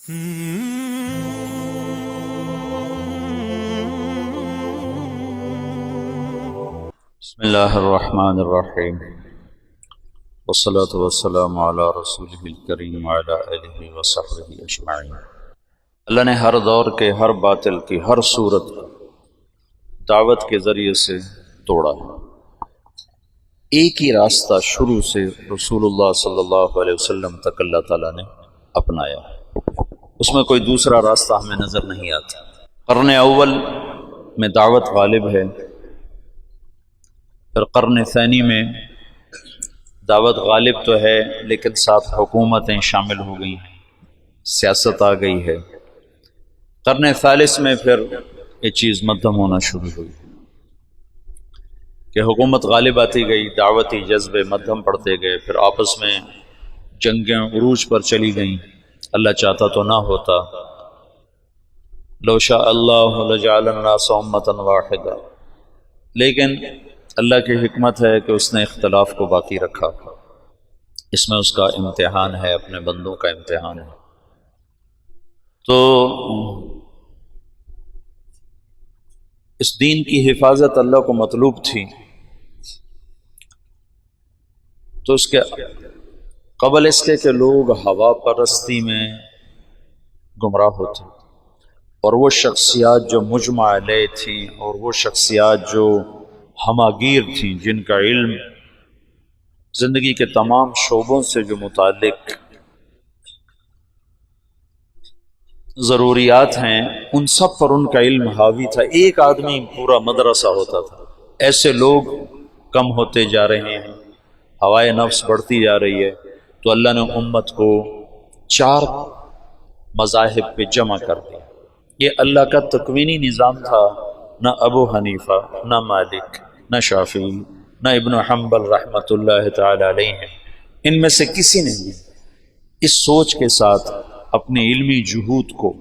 بسم اللہ الرحمن الرحیم والصلاة والسلام علی رسولہ الکریم وعلی آلہ وصحبہ اجمعین۔ اللہ نے ہر دور کے ہر باطل کی ہر صورت کو دعوت کے ذریعے سے توڑا ہے۔ ایک ہی راستہ شروع سے رسول اللہ صلی اللہ علیہ وسلم تک اللہ تعالیٰ نے اپنایا، اس میں کوئی دوسرا راستہ ہمیں نظر نہیں آتا۔ قرن اول میں دعوت غالب ہے، پھر قرن ثانی میں دعوت غالب تو ہے لیکن ساتھ حکومتیں شامل ہو گئی ہیں، سیاست آ گئی ہے۔ قرن ثالث میں پھر یہ چیز مدھم ہونا شروع ہوئی کہ حکومت غالب آتی گئی، دعوتی جذبے مدھم پڑتے گئے، پھر آپس میں جنگیں عروج پر چلی گئیں۔ اللہ چاہتا تو نہ ہوتا، لو شاء اللہ لجعل الناس امۃ واحدہ، لیکن اللہ کی حکمت ہے کہ اس نے اختلاف کو باقی رکھا۔ اس میں اس کا امتحان ہے، اپنے بندوں کا امتحان ہے۔ تو اس دین کی حفاظت اللہ کو مطلوب تھی، تو اس کے قبل اس کے کہ لوگ ہوا پرستی میں گمراہ ہوتے، اور وہ شخصیات جو مجمع علیہ تھیں، اور وہ شخصیات جو ہماگیر تھیں، جن کا علم زندگی کے تمام شعبوں سے جو متعلق ضروریات ہیں ان سب پر ان کا علم حاوی تھا۔ ایک آدمی پورا مدرسہ ہوتا تھا۔ ایسے لوگ کم ہوتے جا رہے ہیں، ہوائے نفس بڑھتی جا رہی ہے، تو اللہ نے امت کو 4 مذاہب پہ جمع کر دیا۔ یہ اللہ کا تکوینی نظام تھا، نہ ابو حنیفہ، نہ مالک، نہ شافعی، نہ ابن حنبل رحمۃ اللہ تعالی علیہ، ان میں سے کسی نے بھی اس سوچ کے ساتھ اپنے علمی جہود کو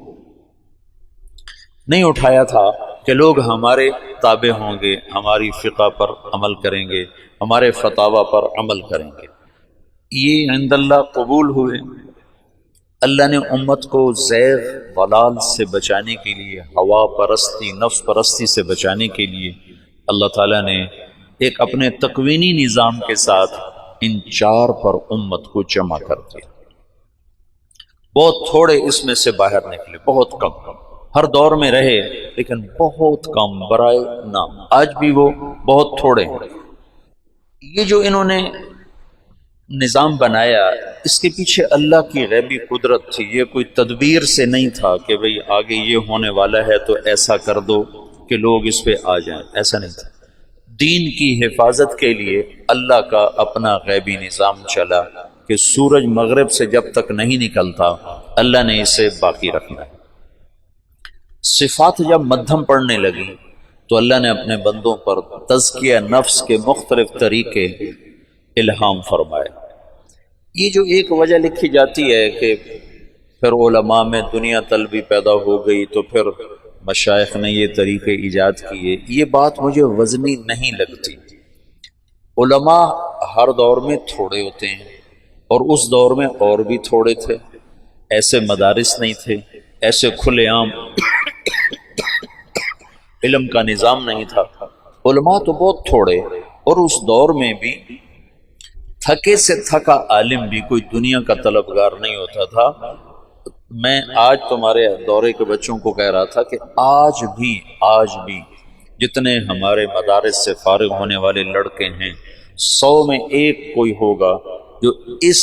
نہیں اٹھایا تھا کہ لوگ ہمارے تابع ہوں گے، ہماری فقہ پر عمل کریں گے، ہمارے فتاوی پر عمل کریں گے۔ یہ عند اللہ قبول ہوئے۔ اللہ نے امت کو زیغ ضلال سے بچانے کے لیے، ہوا پرستی، نفس پرستی سے بچانے کے لیے اللہ تعالیٰ نے ایک اپنے تکوینی نظام کے ساتھ ان 4 پر امت کو جمع کر دیا۔ بہت تھوڑے اس میں سے باہر نکلے، بہت کم، ہر دور میں رہے لیکن بہت کم برائے نام، آج بھی وہ بہت تھوڑے ہیں۔ یہ جو انہوں نے نظام بنایا، اس کے پیچھے اللہ کی غیبی قدرت تھی۔ یہ کوئی تدبیر سے نہیں تھا کہ بھئی آگے یہ ہونے والا ہے تو ایسا کر دو کہ لوگ اس پہ آ جائیں، ایسا نہیں تھا۔ دین کی حفاظت کے لیے اللہ کا اپنا غیبی نظام چلا کہ سورج مغرب سے جب تک نہیں نکلتا اللہ نے اسے باقی رکھنا ہے۔ صفات جب مدھم پڑنے لگی تو اللہ نے اپنے بندوں پر تزکیہ نفس کے مختلف طریقے الہام فرمائے۔ یہ جو ایک وجہ لکھی جاتی ہے کہ پھر علماء میں دنیا طلبی پیدا ہو گئی تو پھر مشائخ نے یہ طریقے ایجاد کیے، یہ بات مجھے وزنی نہیں لگتی۔ علماء ہر دور میں تھوڑے ہوتے ہیں، اور اس دور میں اور بھی تھوڑے تھے، ایسے مدارس نہیں تھے، ایسے کھلے عام علم کا نظام نہیں تھا۔ علماء تو بہت تھوڑے، اور اس دور میں بھی تھکے سے تھکا عالم بھی کوئی دنیا کا طلبگار نہیں ہوتا تھا۔ میں آج تمہارے دورے کے بچوں کو کہہ رہا تھا کہ آج بھی جتنے ہمارے مدارس سے فارغ ہونے والے لڑکے ہیں، 100 میں 1 کوئی ہوگا جو اس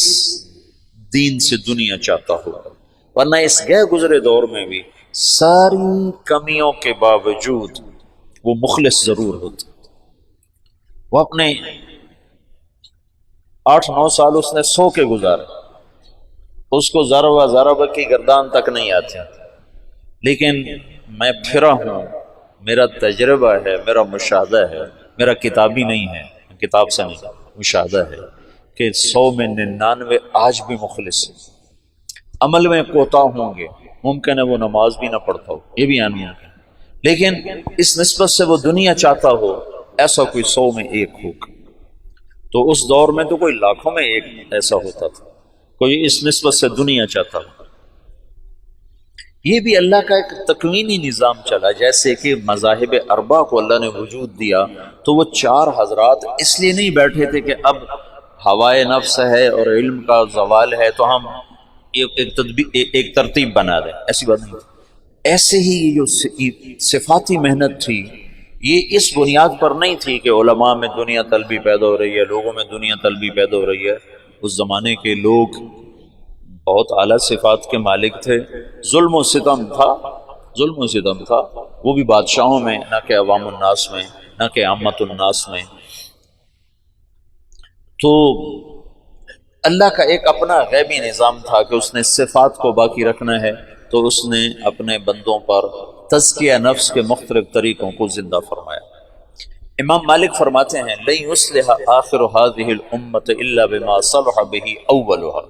دین سے دنیا چاہتا ہوگا، ورنہ اس گئے گزرے دور میں بھی ساری کمیوں کے باوجود وہ مخلص ضرور ہوتا۔ وہ اپنے 8-9 سال اس نے سو کے گزارے، اس کو ضربہ کی گردان تک نہیں آتی، لیکن میں پھرا ہوں، میرا تجربہ ہے، میرا مشاہدہ ہے، میرا کتابی نہیں ہے، کتاب سے نہیں، مشاہدہ ہے کہ 100 میں 99 آج بھی مخلص ہے۔ عمل میں کوتاہ ہوں گے، ممکن ہے وہ نماز بھی نہ پڑھتا ہو، یہ بھی ممکن ہے، لیکن اس نسبت سے وہ دنیا چاہتا ہو، ایسا کوئی 100 میں 1 ہوگا۔ تو اس دور میں تو کوئی لاکھوں میں 1 ایسا ہوتا تھا، کوئی اس نسبت سے دنیا چاہتا ہو۔ یہ بھی اللہ کا ایک تکوینی نظام چلا، جیسے کہ مذاہب اربع کو اللہ نے وجود دیا تو وہ چار حضرات اس لیے نہیں بیٹھے تھے کہ اب ہوائے نفس ہے اور علم کا زوال ہے تو ہم ایک ترتیب بنا دیں، ایسی بات نہیں تھی۔ ایسے ہی یہ جو صفاتی محنت تھی یہ اس بنیاد پر نہیں تھی کہ علماء میں دنیا طلبی پیدا ہو رہی ہے، لوگوں میں دنیا طلبی پیدا ہو رہی ہے۔ اس زمانے کے لوگ بہت اعلیٰ صفات کے مالک تھے، ظلم و ستم تھا، وہ بھی بادشاہوں میں، نہ کہ عوام الناس میں، نہ کہ عامت الناس میں۔ تو اللہ کا ایک اپنا غیبی نظام تھا کہ اس نے صفات کو باقی رکھنا ہے، تو اس نے اپنے بندوں پر تزکیہ نفس کے مختلف طریقوں کو زندہ فرمایا۔ امام مالک فرماتے ہیں لن یصلح آخر هذه الامت الا بما صلح به اولها،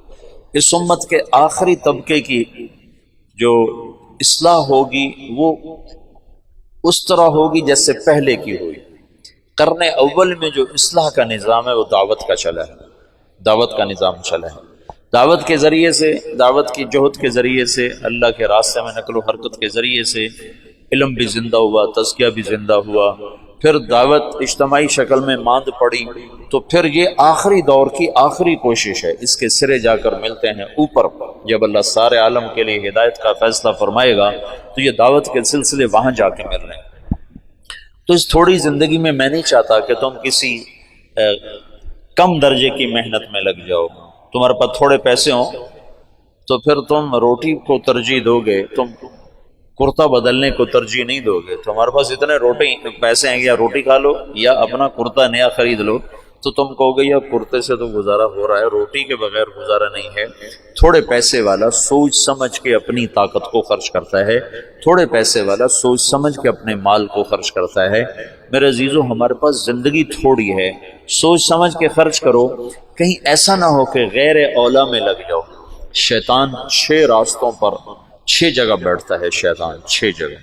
اس امت کے آخری طبقے کی جو اصلاح ہوگی وہ اس طرح ہوگی جیسے پہلے کی ہوئی۔ قرن اول میں جو اصلاح کا نظام ہے وہ دعوت کا چلا ہے، دعوت کا نظام چلا ہے۔ دعوت کے ذریعے سے، دعوت کی جہد کے ذریعے سے، اللہ کے راستے میں نقل و حرکت کے ذریعے سے علم بھی زندہ ہوا، تزکیہ بھی زندہ ہوا۔ پھر دعوت اجتماعی شکل میں ماند پڑی، تو پھر یہ آخری دور کی آخری کوشش ہے، اس کے سرے جا کر ملتے ہیں اوپر۔ جب اللہ سارے عالم کے لیے ہدایت کا فیصلہ فرمائے گا تو یہ دعوت کے سلسلے وہاں جا کے مل رہے ہیں۔ تو اس تھوڑی زندگی میں میں نہیں چاہتا کہ تم کسی کم درجے کی محنت میں لگ جاؤ۔ تمہارے پاس تھوڑے پیسے ہوں تو پھر تم روٹی کو ترجیح دو گے، تم کرتا بدلنے کو ترجیح نہیں دو گے۔ تمہارے پاس اتنے پیسے ہیں، یا روٹی کھا لو یا اپنا کرتا نیا خرید لو، تو تم کہو گے یا کرتے سے تو گزارا ہو رہا ہے، روٹی کے بغیر گزارا نہیں ہے۔ تھوڑے پیسے والا سوچ سمجھ کے اپنی طاقت کو خرچ کرتا ہے، تھوڑے پیسے والا سوچ سمجھ کے اپنے مال کو خرچ کرتا ہے۔ میرے عزیزو، ہمارے پاس زندگی تھوڑی ہے، سوچ سمجھ کے خرچ کرو، کہیں ایسا نہ ہو کہ غیر اولا میں لگ جاؤ۔ شیطان 6 راستوں پر 6 جگہ بیٹھتا ہے، شیطان 6 جگہ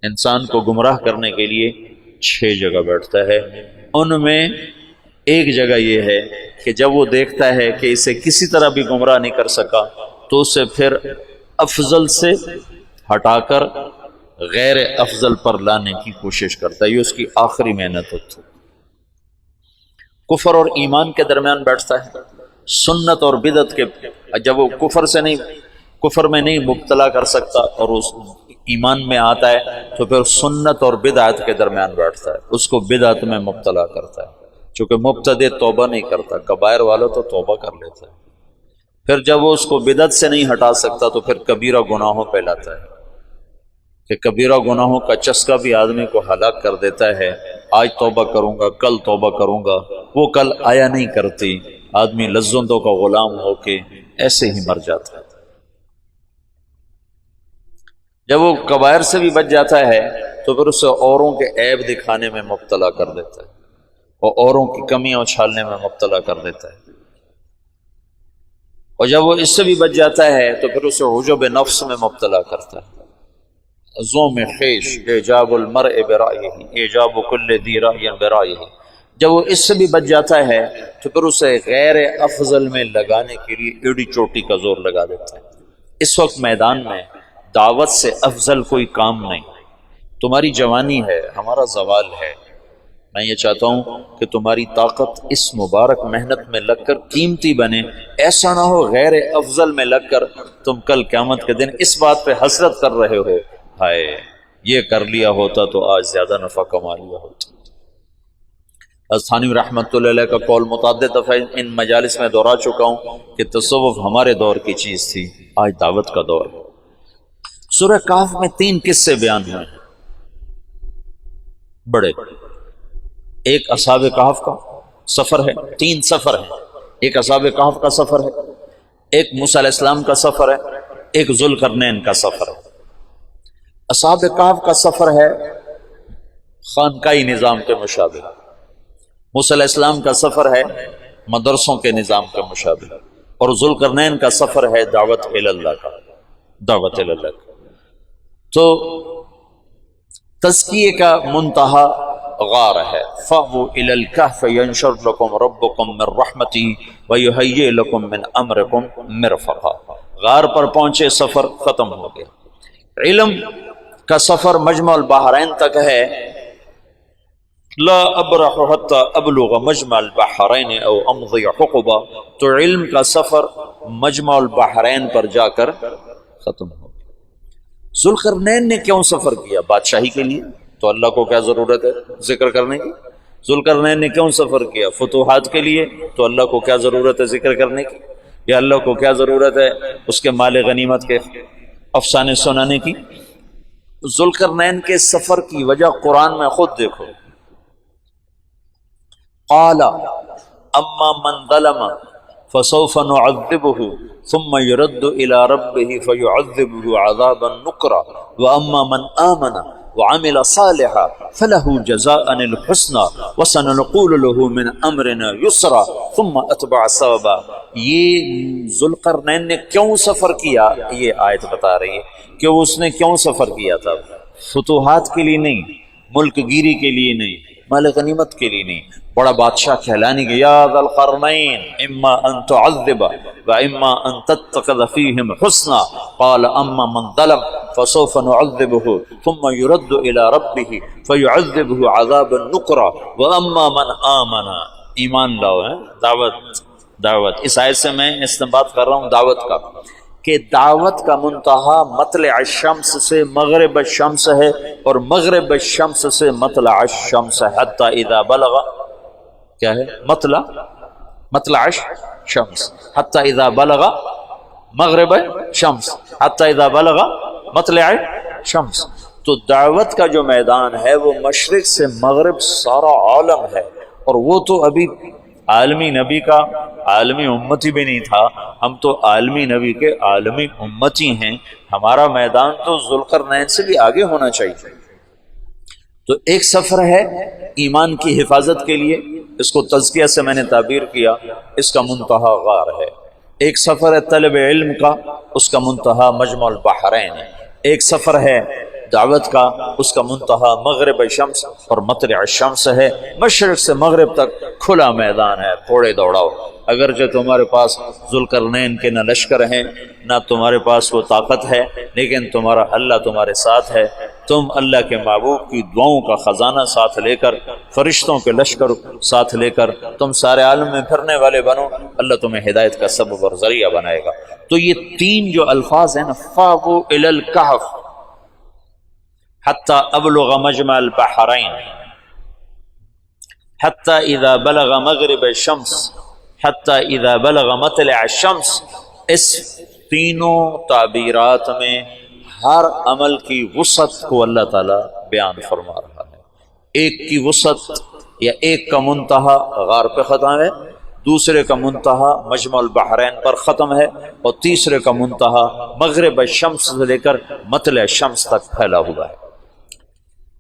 انسان کو گمراہ کرنے کے لیے 6 جگہ بیٹھتا ہے۔ ان میں ایک جگہ یہ ہے کہ جب وہ دیکھتا ہے کہ اسے کسی طرح بھی گمراہ نہیں کر سکا تو اسے پھر افضل سے ہٹا کر غیر افضل پر لانے کی کوشش کرتا ہے، یہ اس کی آخری محنت ہوتی ہے۔ کفر اور ایمان کے درمیان بیٹھتا ہے، سنت اور بدعت کے، جب وہ کفر میں نہیں مبتلا کر سکتا اور اس ایمان میں آتا ہے تو پھر سنت اور بدعت کے درمیان بیٹھتا ہے، اس کو بدعت میں مبتلا کرتا ہے۔ چونکہ مبتدع توبہ نہیں کرتا، کبائر والا تو توبہ کر لیتا ہے، پھر جب وہ اس کو بدعت سے نہیں ہٹا سکتا تو پھر کبیرہ گناہوں پہ لاتا ہے کہ کبیرہ گناہوں کا چسکا بھی آدمی کو ہلاک کر دیتا ہے۔ آج توبہ کروں گا، کل توبہ کروں گا، وہ کل آیا نہیں کرتی، آدمی لذتوں کا غلام ہو کے ایسے ہی مر جاتا ہے۔ جب وہ کبائر سے بھی بچ جاتا ہے تو پھر اسے اوروں کے عیب دکھانے میں مبتلا کر دیتا ہے اور اوروں کی کمیاں اچھالنے میں مبتلا کر دیتا ہے، اور جب وہ اس سے بھی بچ جاتا ہے تو پھر اسے عجب نفس میں مبتلا کرتا ہے۔ زوم خیش اعجاب المرء برائہ، اعجاب کل ذی رأی برائہ۔ جب وہ اس سے بھی بچ جاتا ہے تو پھر اسے غیر افضل میں لگانے کے لیے ایڑی چوٹی کا زور لگا دیتا ہے۔ اس وقت میدان میں دعوت سے افضل کوئی کام نہیں۔ تمہاری جوانی ہے، ہمارا زوال ہے، میں یہ چاہتا ہوں کہ تمہاری طاقت اس مبارک محنت میں لگ کر قیمتی بنے، ایسا نہ ہو غیر افضل میں لگ کر تم کل قیامت کے دن اس بات پہ حسرت کر رہے ہو، ہائے یہ کر لیا ہوتا تو آج زیادہ نفع کما لیا ہوتا۔ تھانوی رحمۃ اللہ علیہ کا قول متعدد دفعہ ان مجالس میں دہرا چکا ہوں کہ تصوف ہمارے دور کی چیز تھی، آج دعوت کا دور ہے۔ سورہ کہف میں 3 قصے بیان ہوئے ہیں بڑے۔ ایک اصحاب کہف کا سفر ہے، 3 سفر ہیں، ایک اصحاب کہف کا سفر ہے، ایک موسیٰ علیہ السلام کا سفر ہے، ایک ذوالقرنین کا سفر ہے۔ اصحاب کہف کا سفر ہے خانقاہی نظام کے مشابہ، موسیٰ علیہ السلام کا سفر ہے مدرسوں کے نظام کے مشابہ، اور ذوالقرنین کا سفر ہے دعوت اللہ کا، دعوت اللہ کا۔ تو تزکیے کا منتہا غار ہے، فَأْوُوا إِلَى الْكَهْفِ يَنشُرْ لَكُمْ رَبُّكُمْ مِنْ رَحْمَتِهِ وَيُهَيِّئْ لَكُمْ مِنْ أَمْرِكُمْ مِرْفَقًا۔ غار پر پہنچے، سفر ختم ہو گیا۔ علم کا سفر مجمع البحرین تک ہے، لا ابرح حتی ابلغ مجمع البحرین او امضی حقبہ، تو علم کا سفر مجمع البحرین پر جا کر ختم ہو۔ ذوالقرنین نے کیوں سفر کیا؟ بادشاہی کے لیے، تو اللہ کو کیا ضرورت ہے ذکر کرنے کی؟ ذوالقرنین نے کیوں سفر کیا؟ فتوحات کے لیے، تو اللہ کو کیا ضرورت ہے ذکر کرنے کی؟ یا اللہ کو کیا ضرورت ہے اس کے مال غنیمت کے افسانے سنانے کی؟ ذوالقرنین کے سفر کی وجہ قرآن میں خود دیکھو، قال اما من ظلم فسوف نعذبه ثم يرد الى ربه فيعذبه عذابا نكرا واما من آمن وعمل صالحا فله جزاء الحسنى وسنقول له من امرنا يسرا ثم اتبع سببا۔ یہ ذوالقرنین نے کیوں سفر کیا، یہ آیت بتا رہی ہے کہ اس نے کیوں سفر کیا تھا۔ فتوحات کے لیے نہیں، ملک گیری کے لیے نہیں، مال غنیمت کے لیے نہیں، بڑا بادشاہ کہلانے کے یا ذا القرنین اما ان تعذب و اما ان تتخذ فیہم حسنا قال اما من ظلم فسوف نعذبه ثم يرد الى ربه فيعذبه عذابا نكرا واما من آمن، ایمان لاؤ ہے، دعوت اس آیت سے میں استنباط کر رہا ہوں دعوت کا، کہ دعوت کا منتہا مطلع الشمس سے مغرب الشمس ہے، اور مغرب الشمس سے مطلع الشمس حتی اذا بلغ، کیا ہے مطلع الشمس حتی اذا بلغ مغرب الشمس حتی اذا بلغ مطلع الشمس۔ تو دعوت کا جو میدان ہے وہ مشرق سے مغرب سارا عالم ہے، اور وہ تو ابھی عالمی نبی کا عالمی امتی بھی نہیں تھا، ہم تو عالمی نبی کے عالمی امتی ہیں، ہمارا میدان تو ذوالقرنین سے بھی آگے ہونا چاہیے۔ تو ایک سفر ہے ایمان کی حفاظت کے لیے، اس کو تزکیہ سے میں نے تعبیر کیا، اس کا منتہا غار ہے۔ ایک سفر ہے طلب علم کا، اس کا منتہا مجمع البحرین ہے۔ ایک سفر ہے دعوت کا، اس کا منتہا مغرب الشمس اور مطلع الشمس ہے۔ مشرق سے مغرب تک کھلا میدان ہے، گھوڑے دوڑاؤ۔ اگرچہ تمہارے پاس ذوالقرنین کے نہ لشکر ہیں نہ تمہارے پاس وہ طاقت ہے، لیکن تمہارا اللہ تمہارے ساتھ ہے۔ تم اللہ کے محبوب کی دعاؤں کا خزانہ ساتھ لے کر، فرشتوں کے لشکر ساتھ لے کر تم سارے عالم میں پھرنے والے بنو، اللہ تمہیں ہدایت کا سبب اور ذریعہ بنائے گا۔ تو یہ تین جو الفاظ ہیں نا، فاووا الی الکہف حتی ابلغ مجمع البحرین حتی اذا بلغ مغرب الشمس حتی اذا بلغ مطلع الشمس، اس تینوں تعبیرات میں ہر عمل کی وسعت کو اللہ تعالیٰ بیان فرما رہا ہے۔ ایک کی وسعت یا ایک کا منتہا غار پہ ختم ہے، دوسرے کا منتہا مجمع البحرین پر ختم ہے، اور تیسرے کا منتہا مغرب الشمس سے لے کر مطلع الشمس تک پھیلا ہوا ہے۔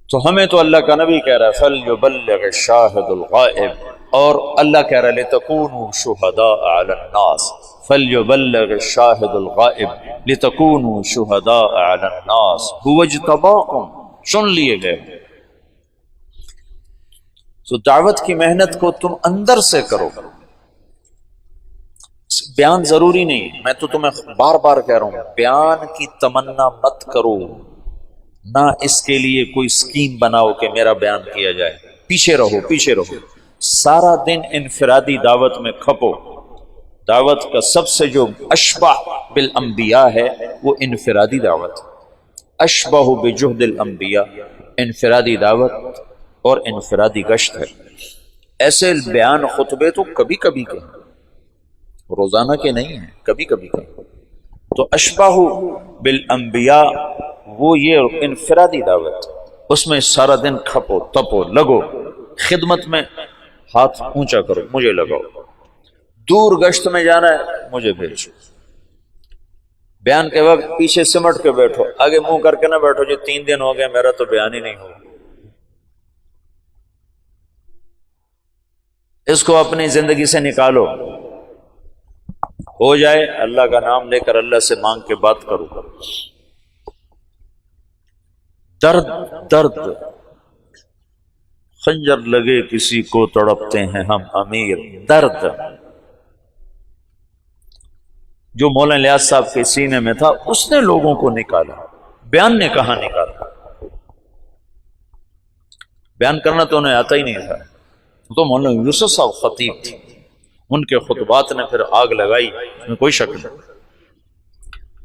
تو ہمیں تو اللہ کا نبی کہہ رہا ہے فَلْيُبَلِّغِ الشَّاهِدُ الْغَائِبُ، اور اللہ کہہ رہا ہے لِتَكُونُوا شُهَدَاءَ عَلَى النَّاسِ فَلْيُبَلِّغِ الشَّاهِدُ الْغَائِبُ لِتَكُونُوا شُهَدَاءَ عَلَى النَّاسِ هُوَ اجْتَبَاكُمْ، چن لیے گئے۔ تو دعوت کی محنت کو تم اندر سے کرو، بیان ضروری نہیں، میں تو تمہیں بار بار کہہ رہا ہوں بیان کی تمنا مت کرو، نہ اس کے لیے کوئی سکیم بناؤ کہ میرا بیان کیا جائے، پیچھے رہو، سارا دن انفرادی دعوت میں کھپو۔ دعوت کا سب سے جو اشبہ بالانبیاء ہے وہ انفرادی دعوت، اشبہ بجہد الانبیاء، انفرادی دعوت اور انفرادی گشت ہے۔ ایسے بیان خطبے تو کبھی کبھی کہیں، روزانہ کے نہیں ہیں، کبھی کبھی کہیں۔ تو اشبہ بالانبیاء وہ یہ انفرادی دعوت، اس میں سارا دن کھپو تپو لگو، خدمت میں ہاتھ اونچا کرو، مجھے لگاؤ، دور گشت میں جانا ہے مجھے بھیجو، بیان کے وقت پیچھے سمٹ کے بیٹھو، آگے منہ کر کے نہ بیٹھو جی 3 دن ہو گئے میرا تو بیان ہی نہیں ہوا۔ اس کو اپنی زندگی سے نکالو، ہو جائے اللہ کا نام لے کر اللہ سے مانگ کے بات کرو۔ درد خنجر لگے کسی کو تڑپتے ہیں ہم امیر، درد جو مولانا الیاس صاحب کے سینے میں تھا اس نے لوگوں کو نکالا، بیان نے کہاں نکالا؟ بیان کرنا تو انہیں آتا ہی نہیں تھا. تو مولانا یوسف صاحب خطیب تھے، ان کے خطبات نے پھر آگ لگائی، اس میں کوئی شک نہیں.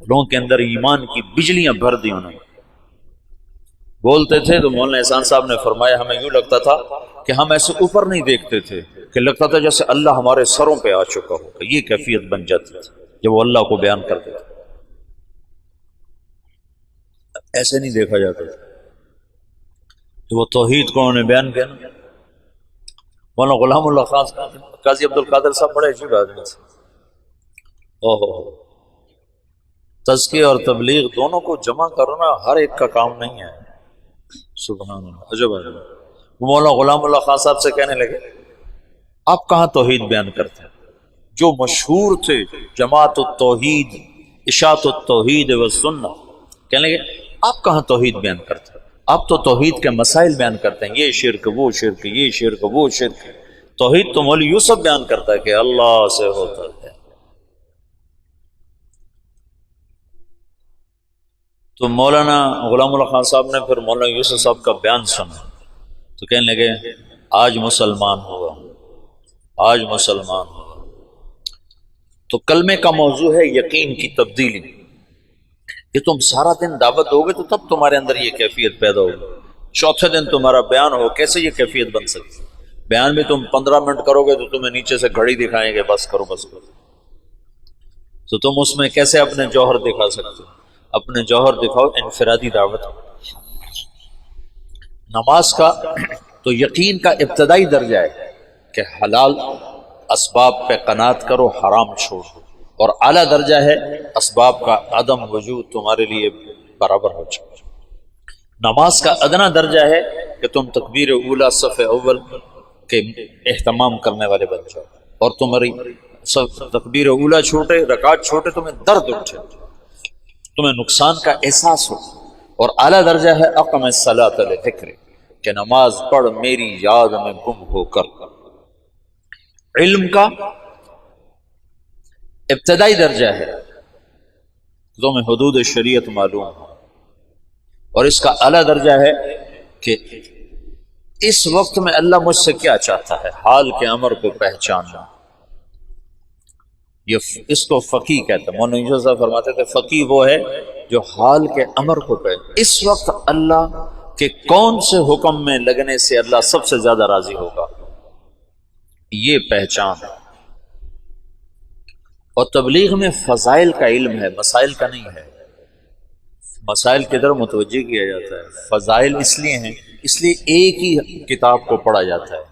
لوگوں کے اندر ایمان کی بجلیاں بھر دی انہوں نے. بولتے تھے تو مولانا احسان صاحب نے فرمایا ہمیں یوں لگتا تھا کہ ہم ایسے اوپر نہیں دیکھتے تھے، کہ لگتا تھا جیسے اللہ ہمارے سروں پہ آ چکا ہو. یہ کیفیت بن جاتی تھی جب وہ اللہ کو بیان کرتے تھے. ایسے نہیں دیکھا جاتا تھا. تو وہ توحید کو انہوں نے بیان کیا نا. مولانا غلام اللہ خان قاضی عبد القادر صاحب بڑے عجیب آدمی تھے. تزکیہ اور تبلیغ دونوں کو جمع کرنا ہر ایک کا کام نہیں ہے. سبحان اللہ، عجب عجب. مولانا غلام اللہ خان صاحب سے کہنے لگے آپ کہاں توحید بیان کرتے ہیں؟ جو مشہور تھے جماعت التوحید اشاعت التوحید والسنہ، کہنے لگے آپ کہاں توحید بیان کرتے ہیں؟ آپ تو توحید کے مسائل بیان کرتے ہیں، یہ شرک وہ شرک، یہ شرک وہ شرک. توحید تو مولوی یوسف بیان کرتا ہے کہ اللہ سے ہوتا ہے. تو مولانا غلام اللہ خان صاحب نے پھر مولانا یوسف صاحب کا بیان سنا تو کہنے لگے آج مسلمان ہوگا، آج مسلمان ہوگا. تو کلمے کا موضوع ہے یقین کی تبدیلی. کہ تم سارا دن دعوت دو گے تو تب تمہارے اندر یہ کیفیت پیدا ہوگی. چوتھے دن تمہارا بیان ہو، کیسے یہ کیفیت بن سکتی؟ بیان بھی تم 15 منٹ کرو گے تو تمہیں نیچے سے گھڑی دکھائیں گے بس کرو بس کرو. تو تم اس میں کیسے اپنے جوہر دکھا سکتے؟ اپنے جوہر دکھاؤ انفرادی دعوت. نماز کا تو یقین کا ابتدائی درجہ ہے کہ حلال اسباب پہ قناعت کرو، حرام چھوڑ دو. اور اعلیٰ درجہ ہے اسباب کا عدم وجود تمہارے لیے برابر ہو جائے. نماز کا ادنا درجہ ہے کہ تم تکبیر اولا صف اول کے اہتمام کرنے والے بن جاؤ، اور تمہاری تکبیر اولا چھوٹے، رکعت چھوٹے، تمہیں درد اٹھے، تمہیں نقصان کا احساس ہو. اور اعلیٰ درجہ ہے اقم الصلاۃ لذکر، کہ نماز پڑھ میری یاد میں گم ہو کر. علم کا ابتدائی درجہ ہے تمہیں حدود شریعت معلوم ہو. اور اس کا اعلیٰ درجہ ہے کہ اس وقت میں اللہ مجھ سے کیا چاہتا ہے، حال کے امر کو پہچاننا. یہ اس کو فقیہ کہتا ہے. مولانا یوسف صاحب فرماتے تھے فقیہ وہ ہے جو حال کے امر کو پہچانتا. اس وقت اللہ کے کون سے حکم میں لگنے سے اللہ سب سے زیادہ راضی ہوگا، یہ پہچان. اور تبلیغ میں فضائل کا علم ہے، مسائل کا نہیں ہے. مسائل کی طرف متوجہ کیا جاتا ہے. فضائل اس لیے ہیں، اس لیے ایک ہی کتاب کو پڑھا جاتا ہے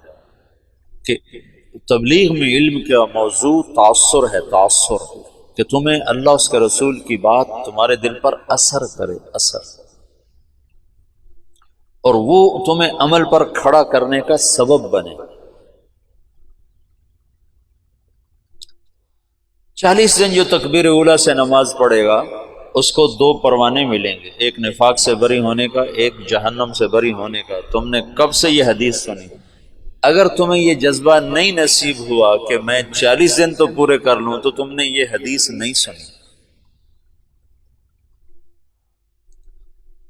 کہ تبلیغ میں علم کا موضوع تاثر ہے. تاثر کہ تمہیں اللہ اس کے رسول کی بات تمہارے دل پر اثر کرے، اثر، اور وہ تمہیں عمل پر کھڑا کرنے کا سبب بنے. 40 دن جو تکبیر اولا سے نماز پڑھے گا اس کو 2 پروانے ملیں گے، ایک نفاق سے بری ہونے کا، ایک جہنم سے بری ہونے کا. تم نے کب سے یہ حدیث سنی؟ اگر تمہیں یہ جذبہ نہیں نصیب ہوا کہ میں 40 دن تو پورے کر لوں تو تم نے یہ حدیث نہیں سنی.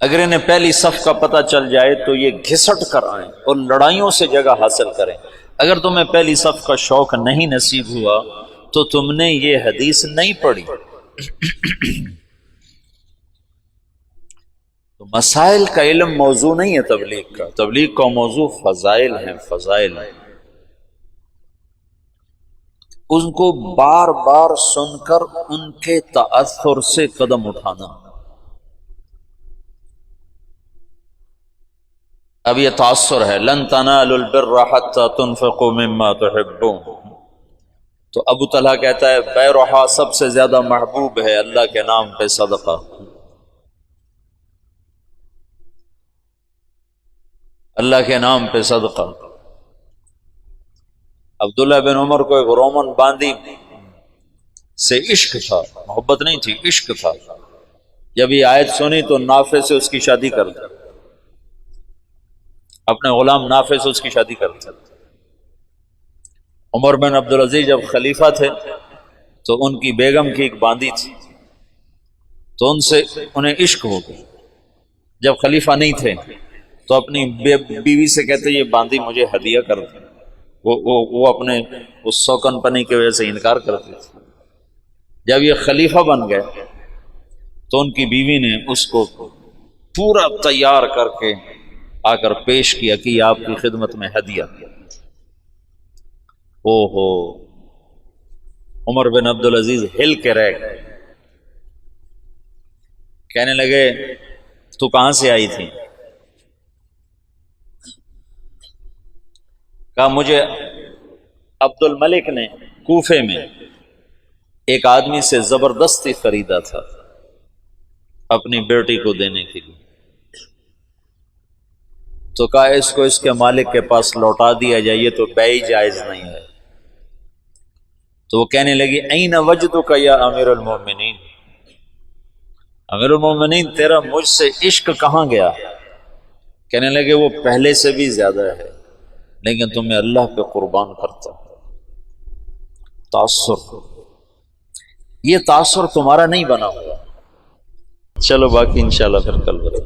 اگر انہیں پہلی صف کا پتہ چل جائے تو یہ گھسٹ کر آئیں اور لڑائیوں سے جگہ حاصل کریں. اگر تمہیں پہلی صف کا شوق نہیں نصیب ہوا تو تم نے یہ حدیث نہیں پڑھی. تو مسائل کا علم موضوع نہیں ہے تبلیغ کا. تبلیغ کا موضوع فضائل ہیں، فضائل ہیں. ان کو بار بار سن کر ان کے تاثر سے قدم اٹھانا. اب یہ تاثر ہے لن تنالوا البر حتى تنفقوا مما تحبون. تو ابو طلحہ کہتا ہے بیرحا سب سے زیادہ محبوب ہے اللہ کے نام پہ صدقہ. اللہ کے نام پہ صدقہ. عبداللہ بن عمر کو ایک رومن باندی سے عشق تھا، محبت نہیں تھی، عشق تھا. جب یہ آیت سنی تو نافع سے اس کی شادی کر دی، اپنے غلام نافع سے اس کی شادی کر دی. عمر بن عبدالعزیز جب خلیفہ تھے تو ان کی بیگم کی ایک باندی تھی، تو ان سے انہیں عشق ہو گیا. جب خلیفہ نہیں تھے تو اپنی بیوی سے کہتے یہ باندی مجھے ہدیہ کر دیں، وہ اپنے اس سوکن پنی کی وجہ سے انکار کرتے تھے۔ جب یہ خلیفہ بن گئے تو ان کی بیوی نے اس کو پورا تیار کر کے آ کر پیش کیا کہ یہ آپ کی خدمت میں ہدیہ۔ او ہو، عمر بن عبدالعزیز ہل کے رہ گئے، کہنے لگے تو کہاں سے آئی تھی؟ کہا مجھے عبد الملک نے کوفے میں ایک آدمی سے زبردستی خریدا تھا اپنی بیٹی کو دینے کے لیے، تو کہا اس کو اس کے مالک کے پاس لوٹا دیا جائے، یہ تو بیع جائز نہیں ہے۔ تو وہ کہنے لگی این وجدک یا امیر المومنین، امیر المومنین تیرا مجھ سے عشق کہاں گیا؟ کہنے لگے وہ پہلے سے بھی زیادہ ہے، لیکن تمہیں اللہ پہ قربان کرتا ہے۔ تاثر، یہ تاثر تمہارا نہیں بنا ہوا۔ چلو باقی انشاءاللہ پھر کل بتائیں۔